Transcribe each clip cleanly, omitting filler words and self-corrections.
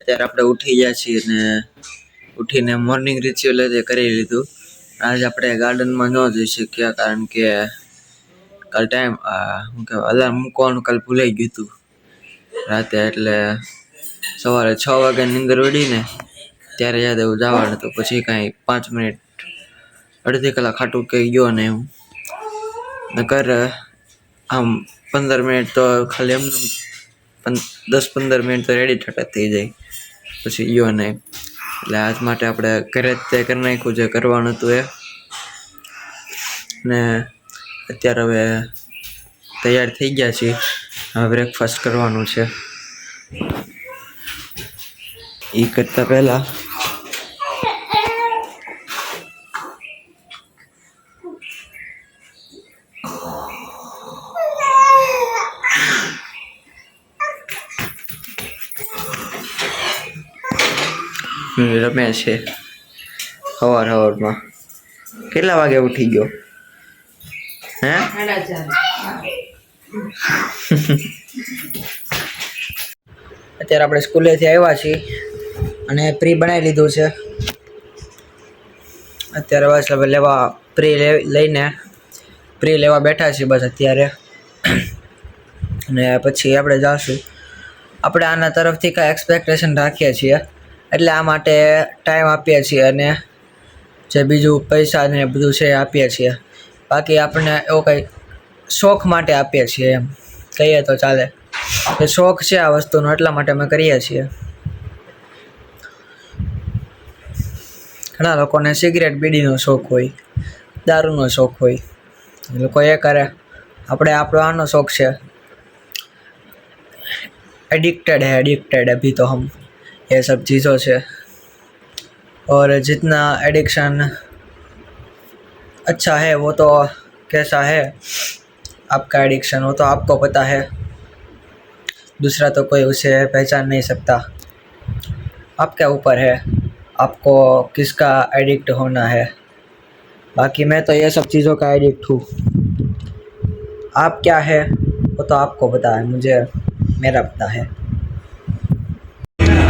અત્યારે આપણે ઉઠી ગયા છીએ ને ઉઠીને મોર્નિંગ રિચ્યુઅલ જે કરી લીધું. આજે આપણે ગાર્ડનમાં ન જઈ શક્યા કારણ કે કાલ ટાઈમ શું કહેવાય અલાર્મ મૂકવાનું કાલ ભૂલાઈ ગયું હતું રાતે. એટલે સવારે 6 વાગ્યાની નીંદર ઉડીને ત્યારે યાદ એવું જવાનું હતું. પછી કાંઈ 5 મિનિટ અડધી કલાક ખાટું કહી ગયો ને એવું નકર આમ 15 મિનિટ તો ખાલી એમ 10-15 મિનિટ તો રેડી થતા થઈ જાય પછી ગયો નહીં. એટલે આજ માટે આપણે ઘરે જ તે કરી નાખ્યું જે કરવાનું હતું એ. ને અત્યારે હવે તૈયાર થઈ ગયા છીએ. હવે બ્રેકફાસ્ટ કરવાનું છે. એ કરતા પહેલા રમે છે સવારમાં. કેટલા વાગે ઉઠી ગયો હે? અત્યારે આપણે સ્કૂલેથી આવ્યા છીએ અને પ્રી બનાવી લીધું છે. અત્યારે બસ હવે લેવા લઈને પ્રી લેવા બેઠા છીએ બસ અત્યારે. અને પછી આપણે જાશું. આપણે આના તરફથી કાંઈ એક્સપેક્ટેશન રાખીએ છીએ એટલે આ માટે ટાઈમ આપીએ છીએ અને જે બીજું પૈસા ને બધું છે આપીએ છીએ. બાકી આપણને એવો કંઈ શોખ માટે આપીએ છીએ એમ કહીએ તો ચાલે. કે શોખ છે આ વસ્તુનો એટલા માટે અમે કરીએ છીએ. ઘણા લોકોને સિગરેટ બીડીનો શોખ હોય, દારૂનો શોખ હોય, એ લોકો એ કરે. આપણો આનો શોખ છે. एडिक्टेड अभी तो हम ये सब चीज़ों से. और जितना एडिक्शन अच्छा है वो तो कैसा है आपका एडिक्शन वो तो आपको पता है. दूसरा तो कोई उसे पहचान नहीं सकता. आपके ऊपर है आपको किसका एडिक्ट होना है. बाकी मैं तो ये सब चीज़ों का एडिक्ट हूँ. आप क्या है वो तो आपको पता है, मुझे मेरा पता है.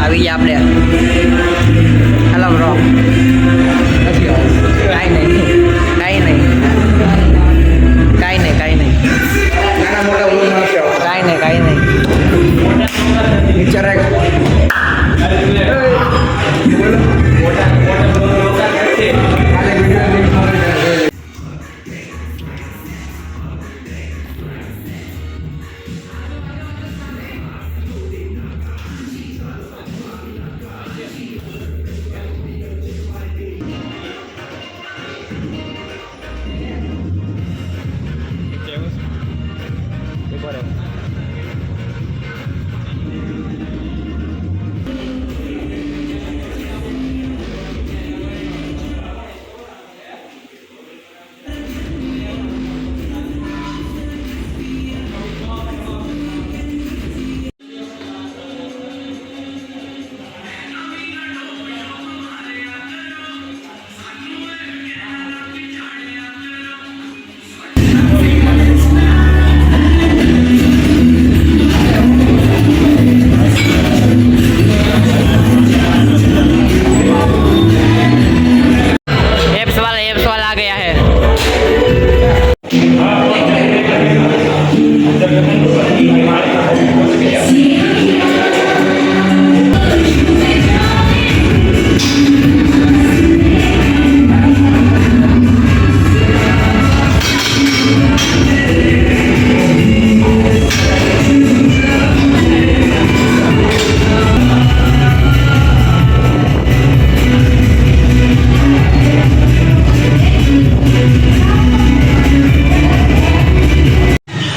આવી ગયા આપણે. Hello bro. કાંઈ નહીં વિચારે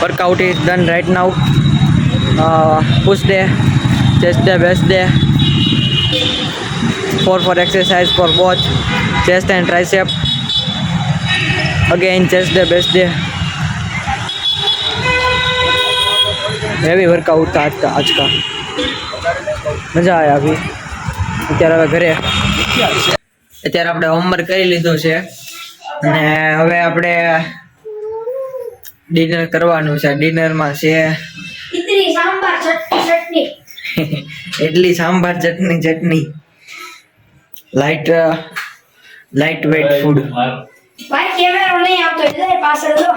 workout is done right now. Push day, chest day, best day. 4 exercise for both chest and tricep. Again chest day, best day. Heavy workout था आज का. મજા આવ્યા અભી. અત્યારે હવે ઘરે અત્યારે આપણે હોમવર્ક કરી લીધું છે અને હવે આપણે ડિનર કરવાનું છે. ડિનરમાં છે इतनी sambar chutney idli sambar chutney light weight food. ભાઈ કેમેરો નહીં આવતો એટલે પાછળ જો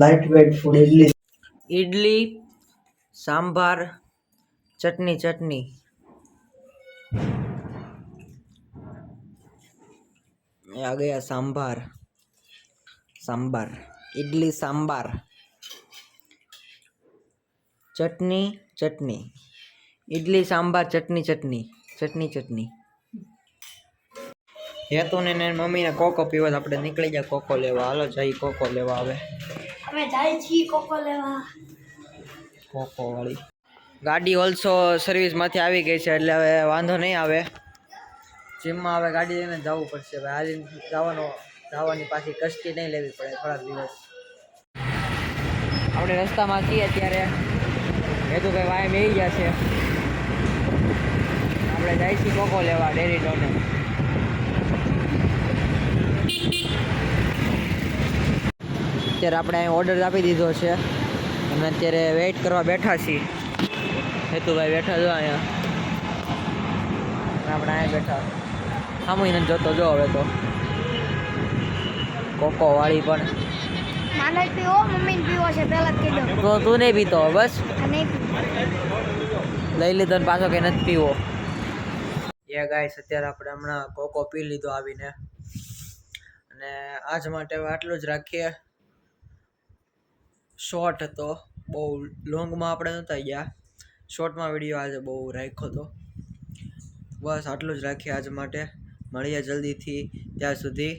light weight food idli sambar chutney आ गया सांभर इडली सांभर चटनी इडली सांभर चटनी हेतु ने मम्मी ने कोको पीवा आपणे निकली जा कोको लेवा. हालो जाई कोको लेवा. आवे અમે જાય છી કોકો લેવા. कोको वाली गाड़ी ऑल्सो सर्विस माथी આવી ગઈ છે એટલે હવે વાંધો નહીં આવે. જીમમાં હવે ગાડી લઈને જવું પડશે. હવે હાલી જવાની પાછી કષ્ટી નહીં લેવી પડે થોડાક દિવસ. આપણે રસ્તામાં છીએ અત્યારે હેતુભાઈ વાય મેઈ ગયા છે. આપણે જાય છીએ કોકો લેવા ડેરી ડોને. અત્યારે આપણે અહીં ઓર્ડર આપી દીધો છે અને અત્યારે વેઇટ કરવા બેઠા છીએ. હેતુભાઈ બેઠા જો અહીંયા, આપણે અહીંયા બેઠા. સામું જોતો જો હવે તો કોકો વાળી પણ માનો પીવો મમ્મીને પીવો છે પહેલા જ કીધું તો તું નહીં પીતો બસ નહીં લઈ લીધો ને પાછો કંઈ નથી પીવો. એ ગાઈસ અત્યારે આપણે હમણાં કોકો પી લીધો આવીને અને આજ માટે આટલું જ રાખીએ. શોર્ટ હતો બહુ લોંગમાં આપણે નહોતા ગયા. શોર્ટમાં વિડીયો આજે બહુ રાખ્યો હતો. બસ આટલું જ રાખીએ આજ માટે. મળીએ જલ્દીથી. ત્યાં સુધી